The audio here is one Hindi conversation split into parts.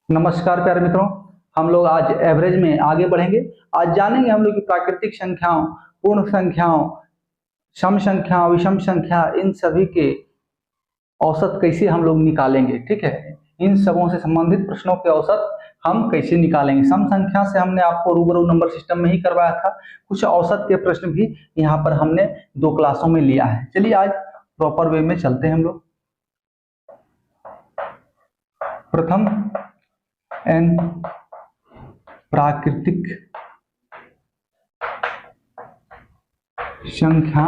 नमस्कार प्यारे मित्रों। हम लोग आज एवरेज में आगे बढ़ेंगे। आज जानेंगे हम लोग की प्राकृतिक संख्याओं, पूर्ण संख्याओं, सम संख्या, विषम संख्या, इन सभी के औसत कैसे हम लोग निकालेंगे। ठीक है, इन सबों से संबंधित प्रश्नों के औसत हम कैसे निकालेंगे। सम संख्या से हमने आपको रूबरू नंबर सिस्टम में ही करवाया था। कुछ औसत के प्रश्न भी यहाँ पर हमने 2 क्लासों में लिया है। चलिए आज प्रॉपर वे में चलते हैं हम लोग। प्रथम एन प्राकृतिक संख्या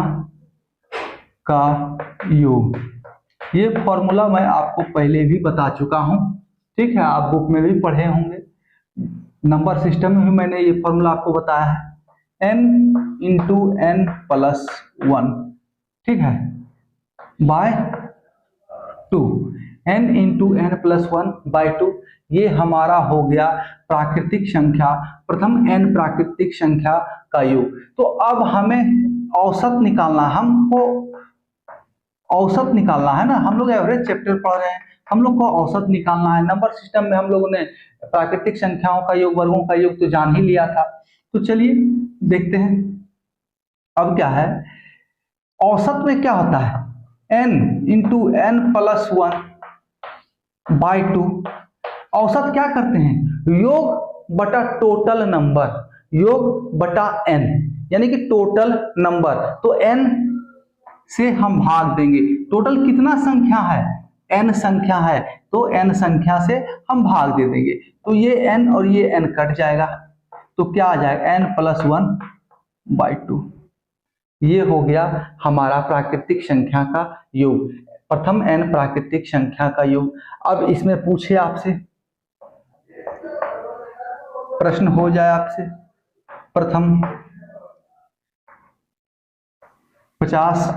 का योग। ये फॉर्मूला मैं आपको पहले भी बता चुका हूं। ठीक है, आप बुक में भी पढ़े होंगे, नंबर सिस्टम में भी मैंने ये फॉर्मूला आपको बताया है। n इंटू एन प्लस 1, ठीक है, by 2। n into n plus 1 by 2, ये हमारा हो गया प्राकृतिक संख्या, प्रथम n प्राकृतिक संख्या का योग। तो अब हमें औसत निकालना, हमको औसत निकालना है ना। हम लोग एवरेज चैप्टर पढ़ रहे हैं, हम लोग को औसत निकालना है। नंबर सिस्टम में हम लोगों ने प्राकृतिक संख्याओं का योग, वर्गों का योग तो जान ही लिया था। तो चलिए देखते हैं अब क्या है। औसत में क्या होता है, n into n plus 1 by 2। औसत क्या करते हैं, योग बटा टोटल नंबर, योग बटा n, यानी कि टोटल नंबर। तो n से हम भाग देंगे। टोटल कितना संख्या है, n संख्या है, तो n संख्या से हम भाग दे देंगे। तो ये n और ये n कट जाएगा, तो क्या आ जाएगा, n प्लस 1 बाई 2। ये हो गया हमारा प्राकृतिक संख्या का योग, प्रथम n प्राकृतिक संख्या का योग। अब इसमें पूछे आपसे प्रश्न हो जाए आपसे, प्रथम 50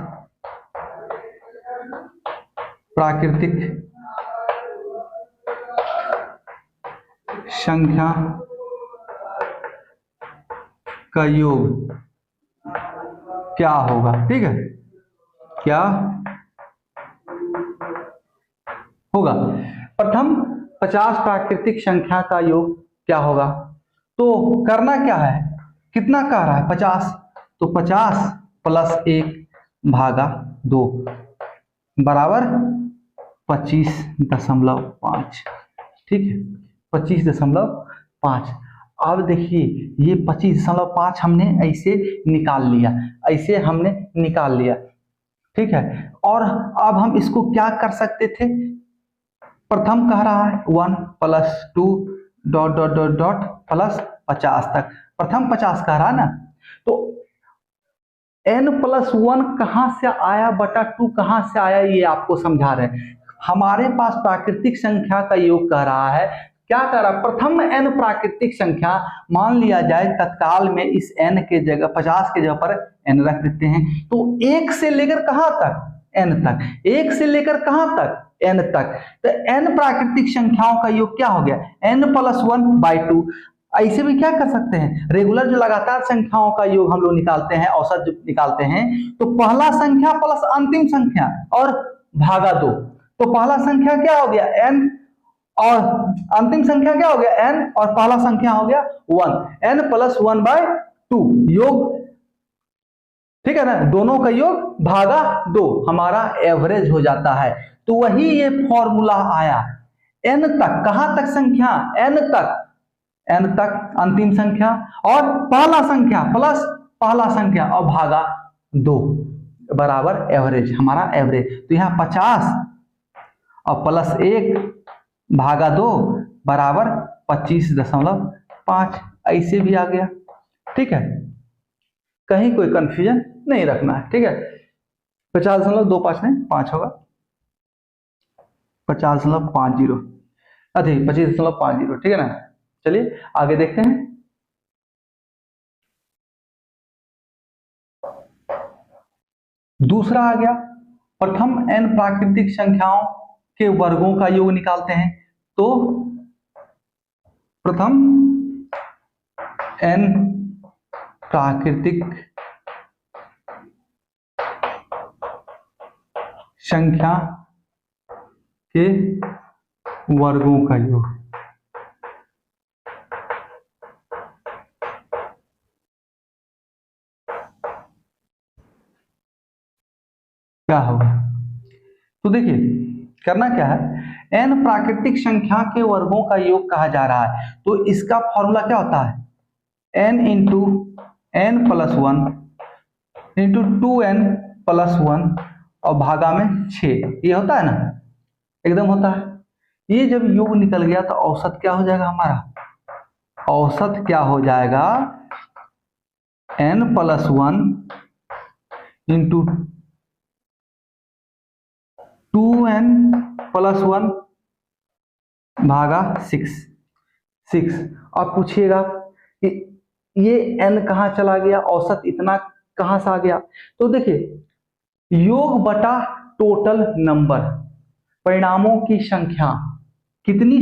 प्राकृतिक संख्या का योग क्या होगा। ठीक है, क्या होगा, प्रथम 50 प्राकृतिक संख्या का योग क्या होगा। तो करना क्या है, कितना कह रहा है 50, तो 50 प्लस 1 भागा 2 बराबर 25.5। ठीक है, 25.5। अब देखिए ये 25.5 हमने ऐसे निकाल लिया, ऐसे हमने निकाल लिया। ठीक है, और अब हम इसको क्या कर सकते थे, प्रथम कह रहा है 1 plus 2 dot dot dot dot plus 50 तक, प्रथम 50 कह रहा है ना। तो n प्लस 1 कहां से आया बटा 2 कहां से आया, ये आपको समझा रहे हैं। हमारे पास प्राकृतिक संख्या का योग कह रहा है, क्या कह रहा है, प्रथम n प्राकृतिक संख्या मान लिया जाए, तत्काल में इस n के जगह 50 के जगह पर n रख देते हैं। तो 1 से लेकर कहां तक, n तक, 1 से लेकर कहां तक, n तक। तो n प्राकृतिक संख्याओं का योग क्या हो गया, n प्लस 1 बाई 2। ऐसे भी क्या कर सकते हैं, रेगुलर जो लगातार संख्याओं का योग हम लोग निकालते हैं, औसत जो निकालते हैं, तो पहला संख्या प्लस अंतिम संख्या और भागा 2। तो पहला संख्या क्या हो गया n, और अंतिम संख्या क्या हो गया n, और पहला संख्या हो गया 1, n प्लस 1 बाय 2 योग। ठीक है ना, दोनों का योग भागा 2 हमारा एवरेज हो जाता है। तो वही ये फॉर्मूला आया, n तक, कहां तक संख्या, n तक, n तक अंतिम संख्या और पहला संख्या प्लस पहला संख्या और भागा 2 बराबर एवरेज, हमारा एवरेज। तो यहाँ 50 और प्लस 1 भागा 2 बराबर 25.5, ऐसे भी आ गया। ठीक है, कहीं कोई कंफ्यूजन नहीं रखना है। ठीक है, 50.25 नहीं 5 होगा, 50.50, अधिक 25.50। ठीक है ना, चलिए आगे देखते हैं। दूसरा आ गया, प्रथम n प्राकृतिक संख्याओं के वर्गों का योग निकालते हैं। तो प्रथम n प्राकृतिक संख्या के वर्गों का योग। क्या होगा? तो देखिए करना क्या है, n प्राकृतिक संख्या के वर्गों का योग कहा जा रहा है, तो इसका फॉर्मूला क्या होता है, n into n plus one into 2n plus one और भागा में 6, ये होता है ना, एकदम होता है। ये जब योग निकल गया तो औसत क्या हो जाएगा हमारा, औसत क्या हो जाएगा, n plus one into 2n plus one भागा 6। अब पूछिएगा कि ये n कहाँ चला गया, औसत इतना कहाँ से आ गया, तो देखिए योग बटा टोटल नंबर, परिणामों की संख्या, कितनी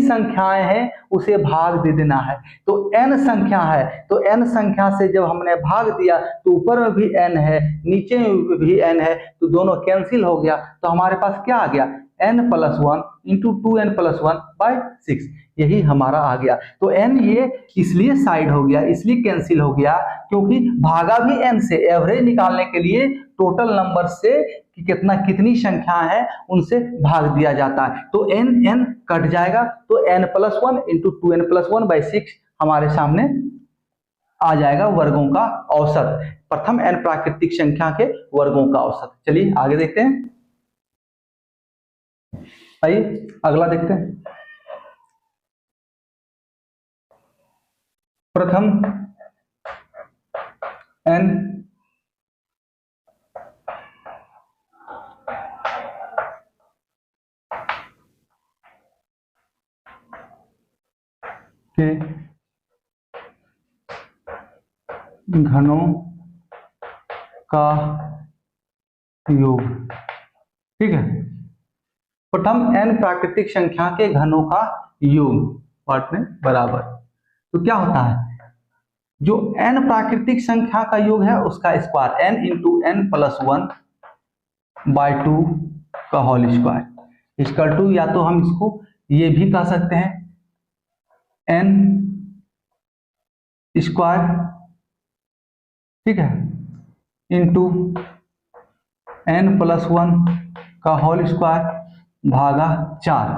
संख्याएं हैं उसे भाग दे देना है। तो n संख्या है, तो n संख्या से जब हमने भाग दिया तो ऊपर में भी n है, नीचे में भी n है, तो दोनों कैंसिल हो गया, तो हमारे पास क्या आ गया, n plus one into 2n plus one by 6, यही हमारा आ गया। तो n ये इसलिए साइड हो गया, इसलिए कैंसिल हो गया क्योंकि भागा भी n से, एवरेज निकालने के लिए टोटल नंबर से कि कितनी संख्या है उनसे भाग दिया जाता है, तो n कट जाएगा, तो n plus one into 2n plus one by 6 हमारे सामने आ जाएगा वर्गों का औसत, प्रथम n प्राकृतिक संख्या के वर्गों का औसत। चलिए आगे देखते हैं, आइए अगला देखते हैं। प्रथम n के घनों का योग, ठीक है, प्रथम n प्राकृतिक संख्या के घनों का योग पार्ट में बराबर, तो क्या होता है, जो n प्राकृतिक संख्या का योग है उसका square, n into n plus one by 2 का होल स्क्वायर इक्वल टू, या तो हम इसको ये भी कह सकते हैं n स्क्वायर, ठीक है, इंटू n प्लस वन का होल स्क्वायर भागा 4,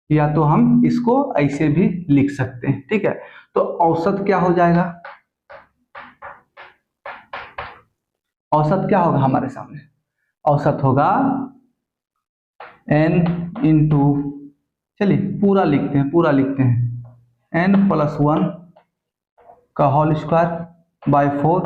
या तो हम इसको ऐसे भी लिख सकते हैं, ठीक है। तो औसत क्या हो जाएगा, औसत क्या होगा हमारे सामने, औसत होगा n इंटू, चलिए पूरा लिखते हैं n प्लस वन का होल स्क्वायर बाई 4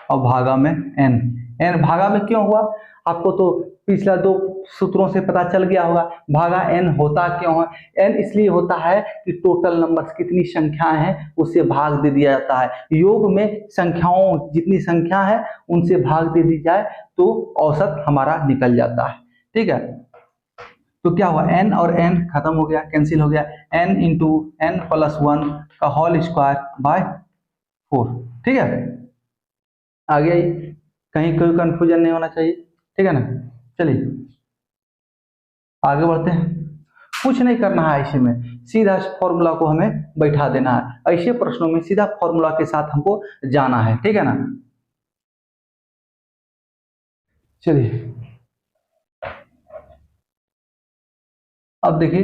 और भागा में n भागा में क्यों हुआ, आपको तो पिछला दो सूत्रों से पता चल गया होगा, भागा n होता क्यों है, n इसलिए होता है कि टोटल नंबर्स कितनी संख्याएं हैं उससे भाग दे दिया जाता है, योग में संख्याओं जितनी संख्या है उनसे भाग दे दी जाए तो औसत हमारा निकल जाता है, ठीक है। तो क्या हुआ, n और n खत्म हो गया, कैंसिल हो गया, n into n plus one का होल स्क्वायर बाय 4, ठीक है। आगे कहीं कोई कंफ्यूजन नहीं होना चाहिए, ठीक है ना। चलिए आगे बढ़ते हैं, कुछ नहीं करना है ऐसे में, सीधा फॉर्मूला को हमें बैठा देना है, ऐसे प्रश्नों में सीधा फॉर्मूला के साथ हमको जाना है, ठीक है ना। चलिए अब देखिए,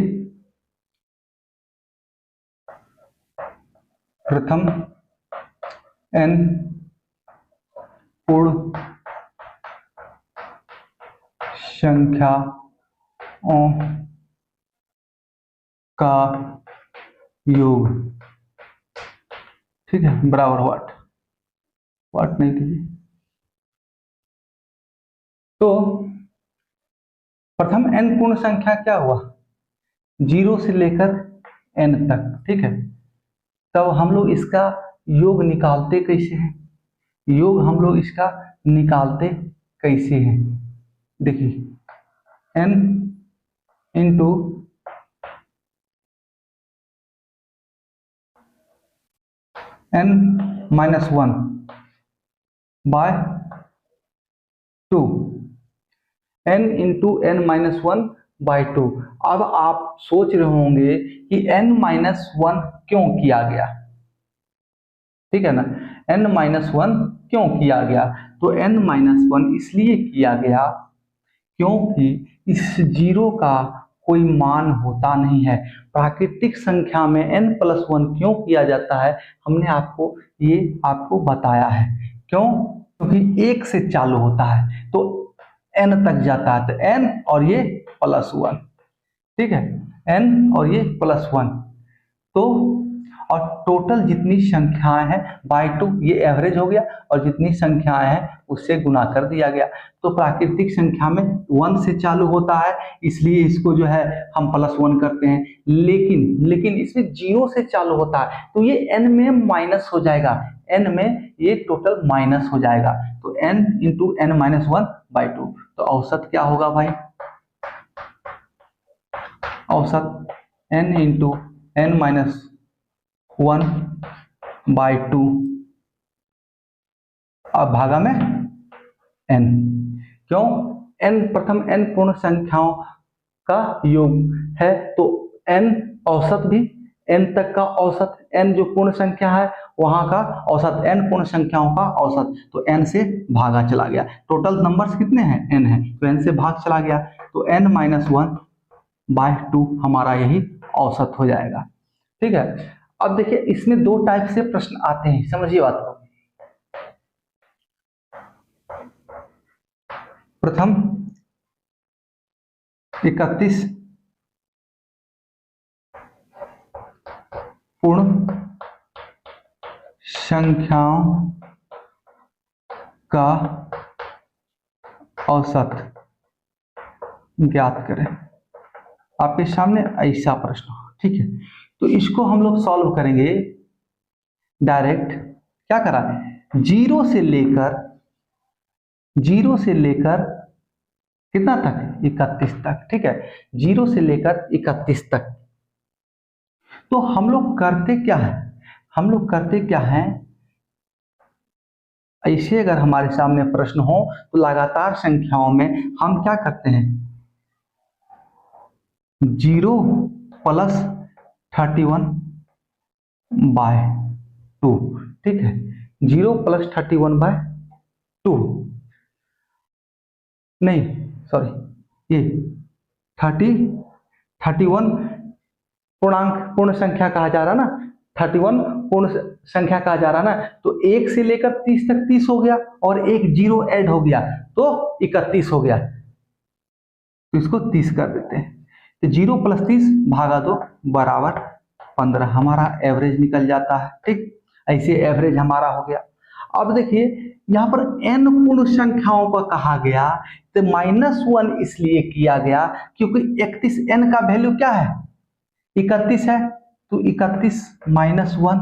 प्रथम n पूर्ण संख्याओं का योग, ठीक है, बराबर वाट नहीं कीजिए। तो प्रथम n पूर्ण संख्या क्या हुआ, 0 से लेकर n तक, ठीक है। तब हम लोग इसका योग निकालते कैसे हैं, योग हम लोग इसका निकालते कैसे हैं, देखिए n into n minus one by 2, n into n minus one 2। अब आप सोच रहे होंगे कि n-1 क्यों किया गया, ठीक है ना, n-1 क्यों किया गया? तो n-1 इसलिए किया गया क्योंकि इस जीरो का कोई मान होता नहीं है। प्राकृतिक संख्या में n+1 क्यों किया जाता है, हमने आपको बताया है। क्यों? क्योंकि एक से चालू होता है तो n तक जाता है, तो n और ये +1, ठीक है, n और ये +1, तो और टोटल जितनी संख्याएं हैं बाई 2, ये एवरेज हो गया, और जितनी संख्याएं हैं उससे गुना कर दिया गया। तो प्राकृतिक संख्या में 1 से चालू होता है, इसलिए इसको जो है हम +1 करते हैं, लेकिन इसमें 0 से चालू होता है तो ये n में माइनस हो जाएगा, n में ये टोटल माइनस हो जाएगा, तो n इंटू n-1/2। तो औसत क्या होगा भाई? औसत n इंटू n-1/2 अब भागा में n। क्यों? n प्रथम n पूर्ण संख्याओं का योग है, तो n औसत भी, n तक का औसत, n जो पूर्ण संख्या है वहां का औसत, n पूर्ण संख्याओं का औसत, तो n से भागा चला गया। टोटल नंबर्स कितने हैं? n है, तो n से भाग चला गया, तो n-1/2 हमारा यही औसत हो जाएगा, ठीक है। अब देखिए इसमें दो टाइप से प्रश्न आते हैं, समझिए बात को। प्रथम 31 पूर्ण संख्याओं का औसत ज्ञात करें। आपके सामने ऐसा प्रश्न हो, ठीक है, तो इसको हम लोग सॉल्व करेंगे डायरेक्ट। क्या करा है? जीरो से लेकर कितना तक? 31 तक, ठीक है, 0 से लेकर 31 तक। तो हम लोग करते क्या है, ऐसे अगर हमारे सामने प्रश्न हो तो लगातार संख्याओं में हम क्या करते हैं, 0 + 31/2, ठीक है, 0 + 31/2, नहीं सॉरी, ये 31 पूर्ण संख्या कहा जा रहा ना, 31 पूर्ण संख्या कहा जा रहा ना, तो 1 से लेकर 30 तक 30 हो गया, और एक 0 ऐड हो गया तो 31 हो गया, तो इसको 30 कर देते हैं, तो 0 + 30 भागा 2 बराबर 15 हमारा एवरेज निकल जाता है, ठीक, ऐसे एवरेज हमारा हो गया। अब देखिए यहाँ पर n पूर्ण संख्याओं का कहा गया, तो -1 इसलिए किया गया क्योंकि 31 n का वैल्यू क्या है? 31 है, तो 31 - 1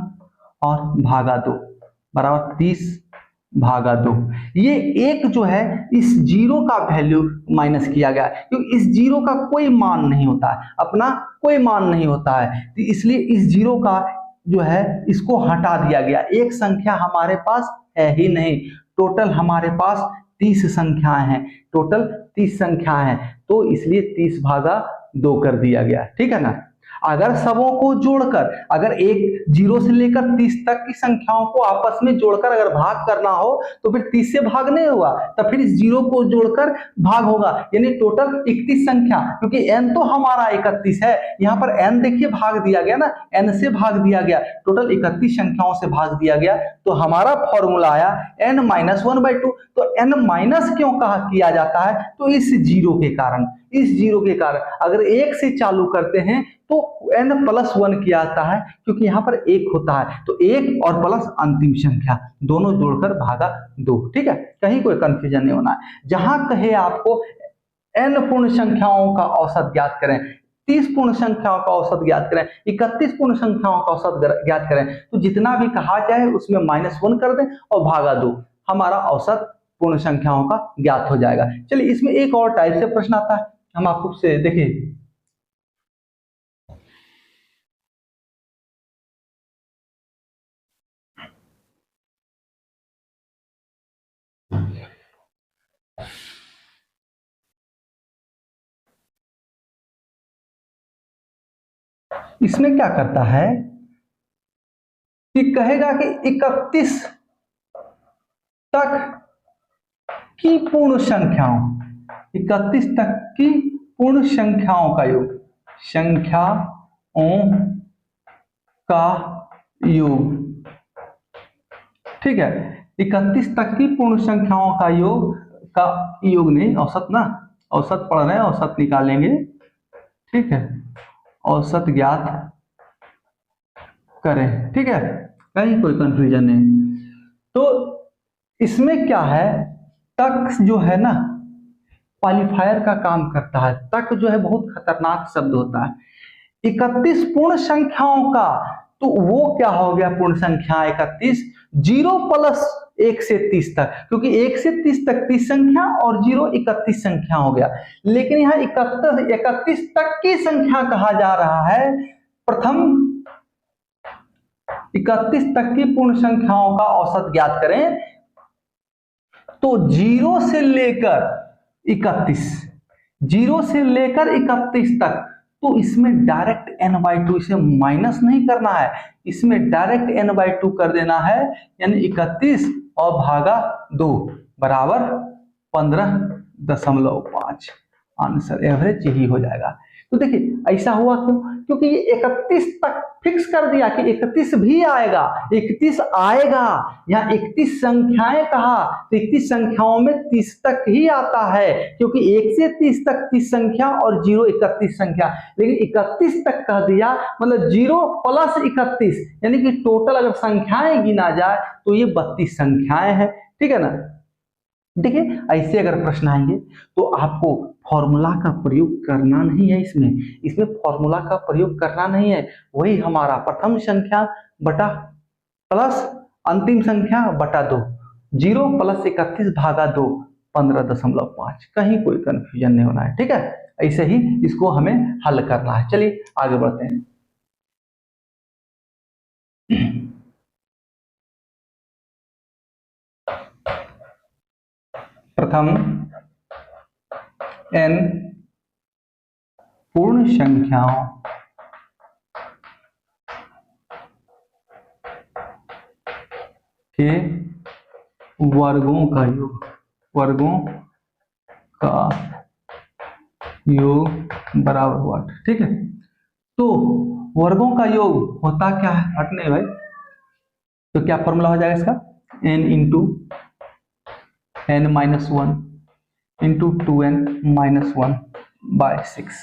और भागा 2 बराबर 30/2। ये एक जो है इस जीरो का वैल्यू माइनस किया गया है, क्योंकि इस जीरो का कोई मान नहीं होता है, अपना कोई मान नहीं होता है, तो इसलिए इस जीरो का जो है इसको हटा दिया गया। एक संख्या हमारे पास है ही नहीं, टोटल हमारे पास 30 संख्याएं हैं, टोटल 30 संख्याएं हैं, तो इसलिए 30/2 कर दिया गया, ठीक है ना। अगर सबों को जोड़कर, अगर एक 0 से लेकर 30 तक की संख्याओं को आपस में जोड़कर अगर भाग करना हो तो फिर 30 से भाग नहीं हुआ, तो फिर इस 0 को जोड़कर भाग होगा, यानी टोटल 31 संख्या, क्योंकि n तो हमारा 31 है, यहाँ पर n देखिए भाग दिया गया ना, n से भाग दिया गया, टोटल 31 संख्याओं से भाग दिया गया, तो हमारा फॉर्मूला आया n-1/2। तो n माइनस क्यों कहा किया जाता है? तो इस जीरो के कारण, अगर 1 से चालू करते हैं तो n+1 किया जाता है, क्योंकि यहाँ पर 1 होता है, तो 1 और प्लस अंतिम संख्या दोनों जोड़कर भागा 2, ठीक है, कहीं कोई कंफ्यूजन नहीं होना है। जहां कहे आपको n पूर्ण संख्याओं का औसत ज्ञात करें, 30 पूर्ण संख्याओं का औसत ज्ञात करें, 31 पूर्ण संख्याओं का औसत ज्ञात करें, तो जितना भी कहा जाए उसमें -1 कर दें और भागा 2, हमारा औसत पूर्ण संख्याओं का ज्ञात हो जाएगा। चलिए इसमें एक और टाइप से प्रश्न आता है, हम आपको से देखिए, इसमें क्या करता है कि कहेगा कि 31 तक की पूर्ण संख्याओं, 31 तक की पूर्ण संख्याओं का योग, संख्याओं का योग, ठीक है। 31 तक की पूर्ण संख्याओं का योग नहीं, औसत ना, औसत पढ़ रहे हैं, औसत निकालेंगे, ठीक है, औसत ज्ञात करें, ठीक है, कहीं कोई कंफ्यूजन नहीं। तो इसमें क्या है, तक जो है ना क्वालिफायर का काम करता है। तक जो है बहुत खतरनाक शब्द होता है। 31 पूर्ण संख्याओं का, तो वो क्या हो गया पूर्ण संख्या 31, 0 प्लस 1 से 30 तक, क्योंकि 1 से 30 तक 30 संख्या और 0 31 संख्या हो गया। लेकिन यहाँ 31 तक की संख्या कहा जा रहा है। प्रथम 31 तक की पूर्ण संख्याओं का औसत ज्ञात करें, तो 0 से लेकर 31, 0 से लेकर 31 तक, तो इसमें डायरेक्ट n/2, इसे माइनस नहीं करना है, इसमें डायरेक्ट n/2 कर देना है, यानी 31 और भागा 2 बराबर 15.5। आंसर एवरेज यही हो जाएगा। तो देखिए ऐसा हुआ क्यों, क्योंकि ये 31 तक फिक्स कर दिया कि 31 भी आएगा, 31 आएगा, यहाँ 31 संख्याएं कहा, तो 31 संख्याओं में 30 तक ही आता है, क्योंकि 1 से 30 तक 30 संख्या और 0 31 संख्या, लेकिन 31 तक कह दिया, मतलब 0 प्लस 31, यानी कि टोटल अगर संख्याएं गिना जाए तो ये 32 संख्याएं हैं, ठीक है ना। देखिए ऐसे अगर प्रश्न आएंगे तो आपको फॉर्मूला का प्रयोग करना नहीं है, इसमें फॉर्मूला का प्रयोग करना नहीं है, वही हमारा प्रथम संख्या बटा प्लस अंतिम संख्या बटा 2, 0 प्लस 31 भागा 2 15.5, कहीं कोई कंफ्यूजन नहीं होना है, ठीक है। ऐसे ही इसको हमें हल करना है। चलिए आगे बढ़ते हैं। प्रथम n पूर्ण संख्याओं के वर्गों का योग, वर्गों का योग बराबर हुआ, ठीक है। तो वर्गों का योग होता क्या है, हटने भाई, तो क्या फॉर्मूला हो जाएगा इसका, n into n-1 into 2n-1 by 6।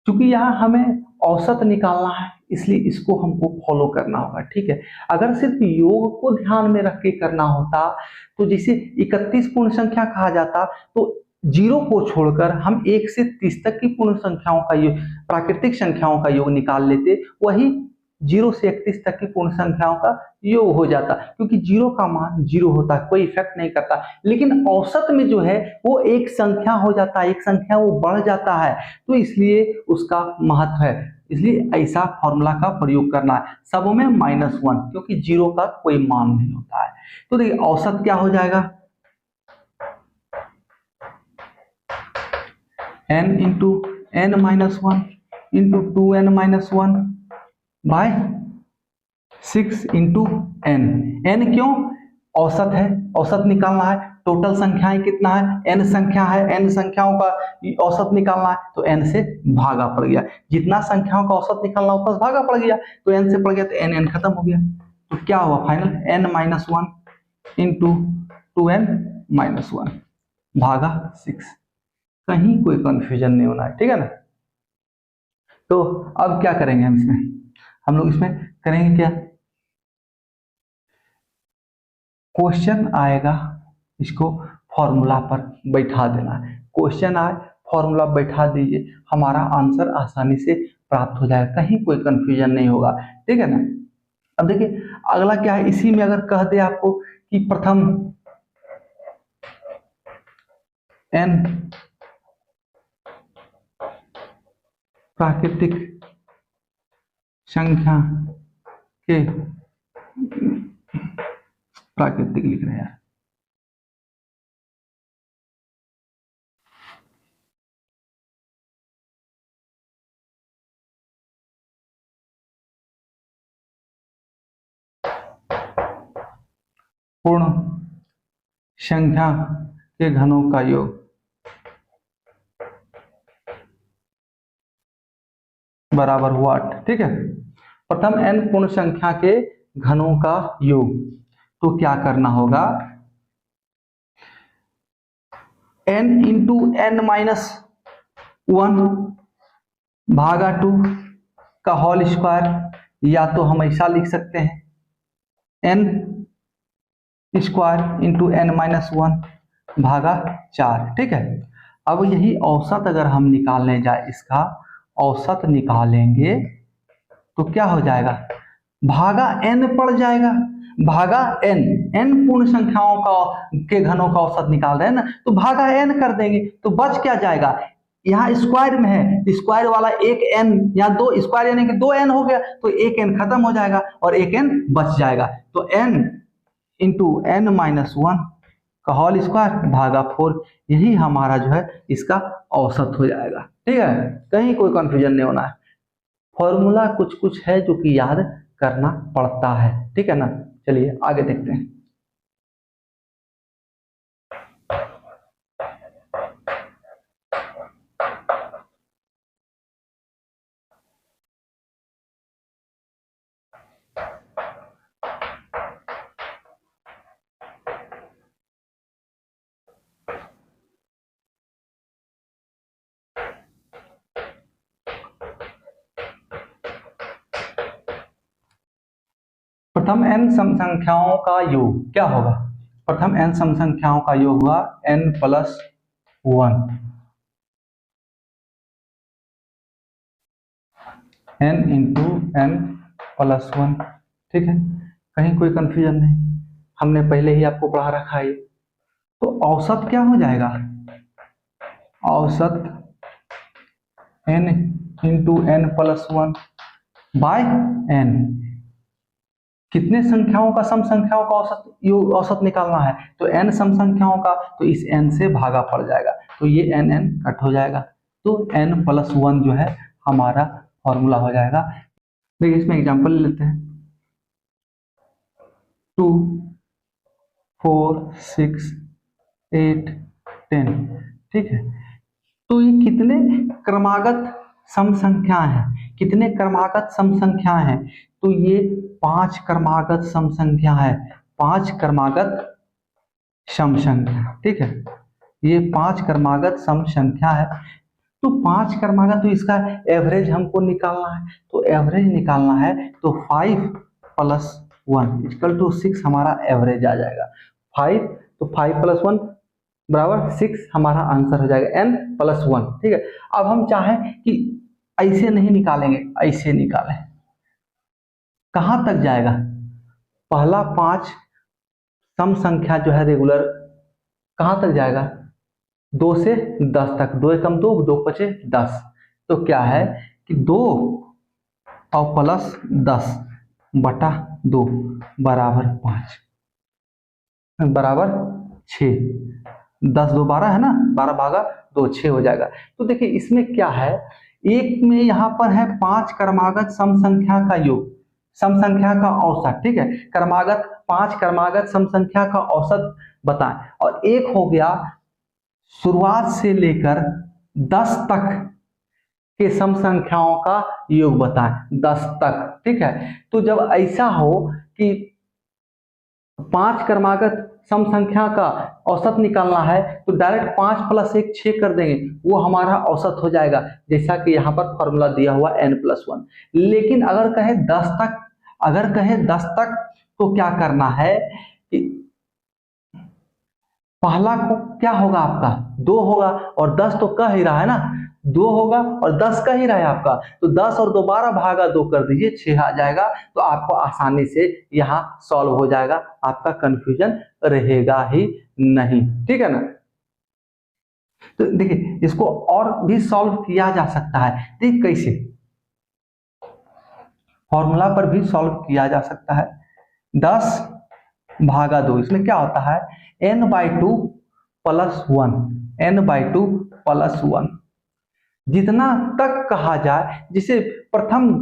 क्योंकि यहाँ हमें औसत निकालना है, इसलिए इसको हमको फॉलो करना होगा, ठीक है। अगर सिर्फ योग को ध्यान में रख के करना होता, तो जैसे 31 पूर्ण संख्या कहा जाता, तो 0 को छोड़कर हम 1 से 30 तक की पूर्ण संख्याओं का योग, प्राकृतिक संख्याओं का योग निकाल लेते, वही 0 से 31 तक की पूर्ण संख्याओं का योग हो जाता, क्योंकि 0 का मान 0 होता है, कोई इफेक्ट नहीं करता। लेकिन औसत में जो है वो एक संख्या हो जाता है, एक संख्या वो बढ़ जाता है, तो इसलिए उसका महत्व है, इसलिए ऐसा फॉर्मूला का प्रयोग करना है, सब में -1, क्योंकि 0 का कोई मान नहीं होता है। तो देखिए औसत क्या हो जाएगा, n into n-1 into 2n-1 by 6 into n। n क्यों, औसत है, औसत निकालना है, टोटल संख्याएं कितना है, n संख्या है, n संख्याओं का औसत निकालना है, तो n से भागा पड़ गया, जितना संख्याओं का औसत निकालना उतना भागा पड़ गया, तो n से पड़ गया, तो n खत्म हो गया, तो क्या हुआ फाइनल, n-1 इंटू 2n-1 भागा 6, कहीं कोई कंफ्यूजन नहीं होना है, ठीक है ना। तो अब क्या करेंगे हम इसमें, हम लोग इसमें करेंगे क्या, क्वेश्चन आएगा, इसको फॉर्मूला पर बैठा देना है, क्वेश्चन आए फॉर्मूला बैठा दीजिए, हमारा आंसर आसानी से प्राप्त हो जाएगा, कहीं कोई कंफ्यूजन नहीं होगा, ठीक है ना। अब देखिए अगला क्या है, इसी में अगर कह दे आपको कि प्रथम n प्राकृतिक संख्या के, प्राकृतिक लिख रहे हैं पूर्ण संख्या के घनों का योग बराबर हुआ 8। ठीक है, प्रथम n पूर्ण संख्या के घनों का योग, तो क्या करना होगा, n इंटू n माइनस 1 भागा 2 का होल स्क्वायर, या तो हम ऐसा लिख सकते हैं n square into n minus 1 भागा 4। ठीक है, अब यही औसत अगर हम निकालने जाए, इसका औसत निकालेंगे तो क्या हो जाएगा, भागा n पड़ जाएगा, भागा n, n पूर्ण संख्याओं का के घनों का औसत निकाल रहे हैं ना, तो भागा n कर देंगे, तो बच क्या जाएगा, यहाँ स्क्वायर में है, स्क्वायर वाला एक n, यहाँ दो स्क्वायर यानी कि 2n हो गया, तो एक n खत्म हो जाएगा और एक n बच जाएगा, तो n इंटू n माइनस 1 का होल स्क्वायर भागा 4, यही हमारा जो है इसका औसत हो जाएगा। ठीक है, कहीं कोई कंफ्यूजन नहीं होना है, फॉर्मूला कुछ कुछ है जो कि याद करना पड़ता है। ठीक है ना, चलिए आगे देखते हैं। प्रथम n सम संख्याओं का योग क्या होगा, प्रथम n सम संख्याओं का योग हुआ n plus 1, n into n plus 1। ठीक है, कहीं कोई कंफ्यूजन नहीं, हमने पहले ही आपको पढ़ा रखा है। तो औसत क्या हो जाएगा, औसत n into n plus 1 by n, कितने संख्याओं का सम संख्याओं का औसत योग औसत निकालना है, तो n सम संख्याओं का, तो इस n से भागा पड़ जाएगा, तो ये n n कट हो जाएगा, तो n प्लस 1 जो है हमारा फॉर्मूला हो जाएगा। देखिए इसमें एग्जांपल ले लेते हैं, 2 4 6 8 10। ठीक है, तो ये कितने क्रमागत सम संख्या है, कितने क्रमागत सम संख्या है, तो ये 5 क्रमागत सम संख्या है, 5 क्रमागत सम संख्या। ठीक है, ये 5 क्रमागत सम संख्या है, तो 5 क्रमागत, तो इसका एवरेज हमको निकालना है, तो एवरेज निकालना है तो 5 प्लस 1 इक्वल टू 6 हमारा एवरेज आ जाएगा, 5, तो 5 प्लस 1 बराबर 6 हमारा आंसर हो जाएगा n प्लस 1। ठीक है, अब हम चाहें कि ऐसे नहीं निकालेंगे, ऐसे निकालें, कहां तक जाएगा, पहला 5 सम संख्या जो है रेगुलर कहां तक जाएगा, 2 से 10 तक, 2 एकम 2, 2 पचे 10, तो क्या है कि 2 और प्लस 10 बटा 2 बराबर 5 बराबर 6, 10 2 12 है ना, 12 भागा 2 6 हो जाएगा। तो देखिए इसमें क्या है, एक में यहाँ पर है 5 क्रमागत सम संख्या का योग, सम संख्या का औसत। ठीक है, क्रमागत 5 क्रमागत सम संख्या का औसत बताएं, और एक हो गया शुरुआत से लेकर 10 तक के सम संख्याओं का योग बताएं, 10 तक। ठीक है, तो जब ऐसा हो कि 5 क्रमागत सम संख्या का औसत निकालना है, तो डायरेक्ट 5 प्लस 1 6 कर देंगे, वो हमारा औसत हो जाएगा, जैसा कि यहाँ पर फॉर्मूला दिया हुआ n प्लस 1। लेकिन अगर कहे 10 तक, अगर कहे 10 तक, तो क्या करना है कि पहला को क्या होगा आपका 2 होगा, और 10 तो कह ही रहा है ना, 2 होगा और 10 कह ही रहा है आपका, तो 10 और 2 12 भागा 2 कर दीजिए, 6 आ जाएगा, तो आपको आसानी से यहाँ सॉल्व हो जाएगा, आपका कंफ्यूजन रहेगा ही नहीं। ठीक है ना, तो देखिए इसको और भी सॉल्व किया जा सकता है, ठीक कैसे, फॉर्मूला पर भी सॉल्व किया जा सकता है, 10 भागा 2, इसमें क्या होता है n/2 प्लस 1, n/2 प्लस 1, जितना तक कहा जाए, जिसे प्रथम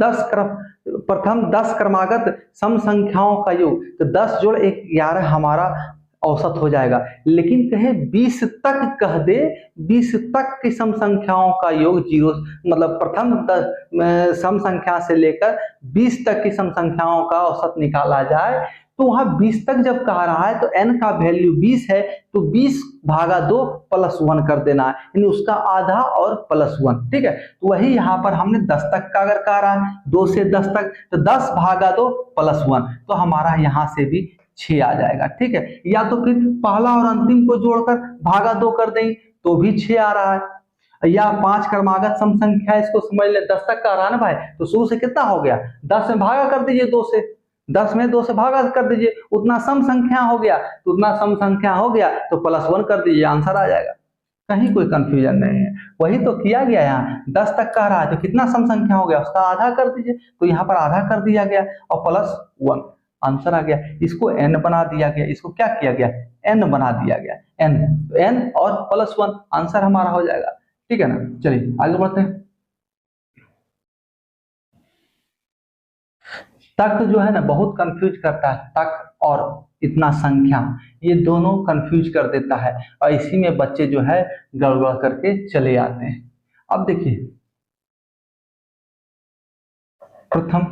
10 क्रमागत सम संख्याओं का योग, तो 10 जोड़ 1 11 हमारा औसत हो जाएगा। लेकिन कहे 20 तक कह दे, 20 तक की सम संख्याओं का योग 0, मतलब प्रथम सम संख्या से लेकर 20 तक की सम संख्याओं का औसत निकाला जाए, तो वहां 20 तक जब कह रहा है तो n का वैल्यू 20 है, तो 20 भागा 2 प्लस 1 कर देना है, यानी उसका आधा और प्लस 1। ठीक है, तो वही यहाँ पर हमने 10 तक का अगर कह रहा है 2 से 10 तक, तो 10 भागा 2 प्लस 1, तो हमारा यहाँ से भी 6 आ जाएगा। ठीक है, या तो फिर पहला और अंतिम को जोड़कर भागा 2 कर दें तो भी 6 आ रहा है, या 5 क्रमागत सम संख्या, इसको समझ ले 10 तक का रहा है ना भाई, तो शुरू से कितना हो गया, 10 में भागा कर दीजिए 2 से, 10 में 2 से भागा कर दीजिए, उतना सम संख्या हो गया, तो उतना सम संख्या हो गया तो प्लस 1 कर दीजिए, आंसर आ जाएगा। कहीं कोई कंफ्यूजन नहीं है, वही तो किया गया। यहाँ 10 तक कह रहा है तो कितना सम संख्या हो गया, उसका आधा कर दीजिए, तो यहाँ पर आधा कर दिया गया और प्लस 1, आंसर आ गया। इसको n बना दिया गया, इसको क्या किया गया, n बना दिया गया, n, तो n और प्लस 1 आंसर हमारा हो जाएगा। ठीक है ना, चलिए आगे बढ़ते हैं। तक जो है ना बहुत कंफ्यूज करता है, तक और इतना संख्या, ये दोनों कंफ्यूज कर देता है, और इसी में बच्चे जो है गड़बड़ करके चले आते हैं। अब देखिए, प्रथम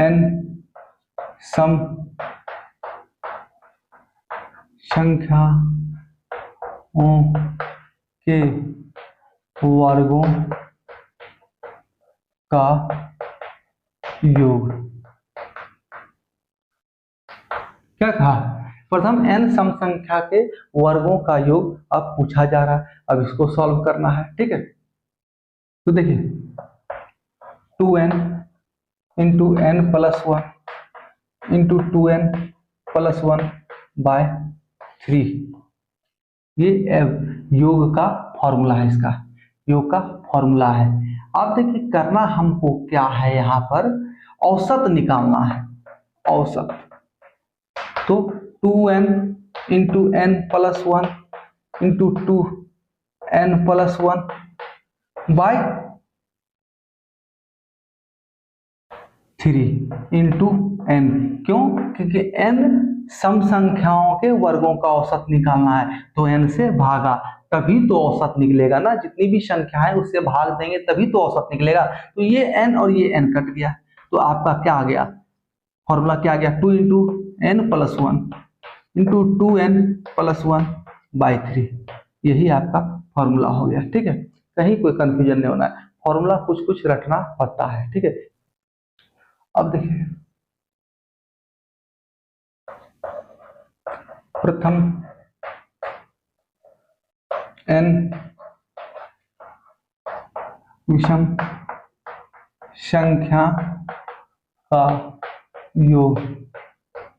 n सम संख्याओं के वर्गों का योग, क्या कहा, प्रथम n सम संख्या के वर्गों का योग अब पूछा जा रहा है, अब इसको सॉल्व करना है। ठीक है, तो देखिए 2n into n plus 1 into 2n plus 1 by 3, ये योग का फॉर्मूला है, इसका योग का फॉर्मूला है। अब देखिए करना हमको क्या है, यहाँ पर औसत निकालना है, औसत, तो 2n into n plus 1 into 2n plus 1 by 3 into n, क्यों, क्योंकि n सम संख्याओं के वर्गों का औसत निकालना है, तो n से भागा तभी तो औसत निकलेगा ना, जितनी भी संख्या है उससे भाग देंगे तभी तो औसत निकलेगा। तो ये n और ये n कट गया, तो आपका क्या आ गया, फॉर्मूला क्या आ गया, 2 into n plus 1 into 2n plus 1 by 3, यही आपका फॉर्मूला हो गया। ठीक है, कहीं कोई कंफ्यूजन नहीं होना है, फॉर्मूला कुछ कुछ रटना पड़ता है। ठीक है, अब देखिए प्रथम n विषम संख्या का योग,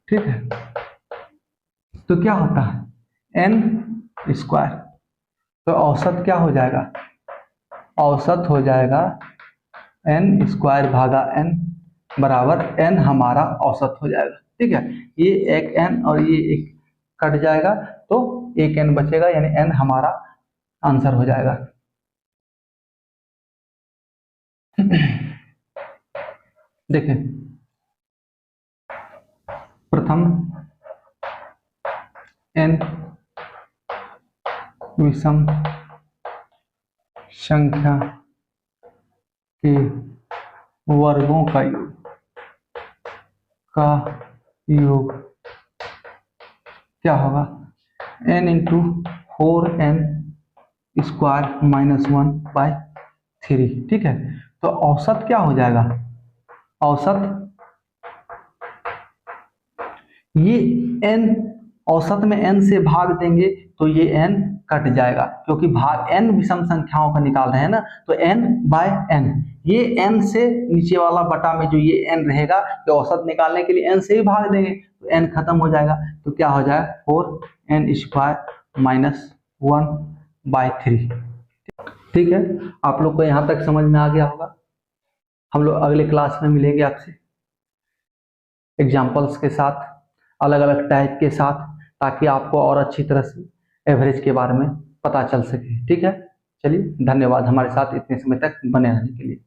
ठीक है, तो क्या होता है n स्क्वायर, तो औसत क्या हो जाएगा, औसत हो जाएगा n स्क्वायर भागा n बराबर n हमारा औसत हो जाएगा। ठीक है, ये एक n और ये एक कट जाएगा तो एक n बचेगा, यानी n हमारा आंसर हो जाएगा। देखिए प्रथम n विषम संख्या के वर्गों का योग क्या होगा, n into 4n square minus 1 by 3। ठीक है, तो औसत क्या हो जाएगा, औसत ये n, औसत में n से भाग देंगे तो ये n कट जाएगा, क्योंकि भाग n विषम संख्याओं का निकाल रहे हैं ना, तो n बाय n, ये n से नीचे वाला बटा में जो ये n रहेगा, तो औसत निकालने के लिए n से ही भाग देंगे तो n खत्म हो जाएगा, तो क्या हो जाएगा 4n स्क्वायर माइनस 1 बाय 3। ठीक है, आप लोग को यहाँ तक समझ में आ गया होगा। हम लोग अगले क्लास में मिलेंगे आपसे एग्जाम्पल्स के साथ, अलग अलग टाइप के साथ, ताकि आपको और अच्छी तरह से एवरेज के बारे में पता चल सके। ठीक है। चलिए, धन्यवाद हमारे साथ इतने समय तक बने रहने के लिए।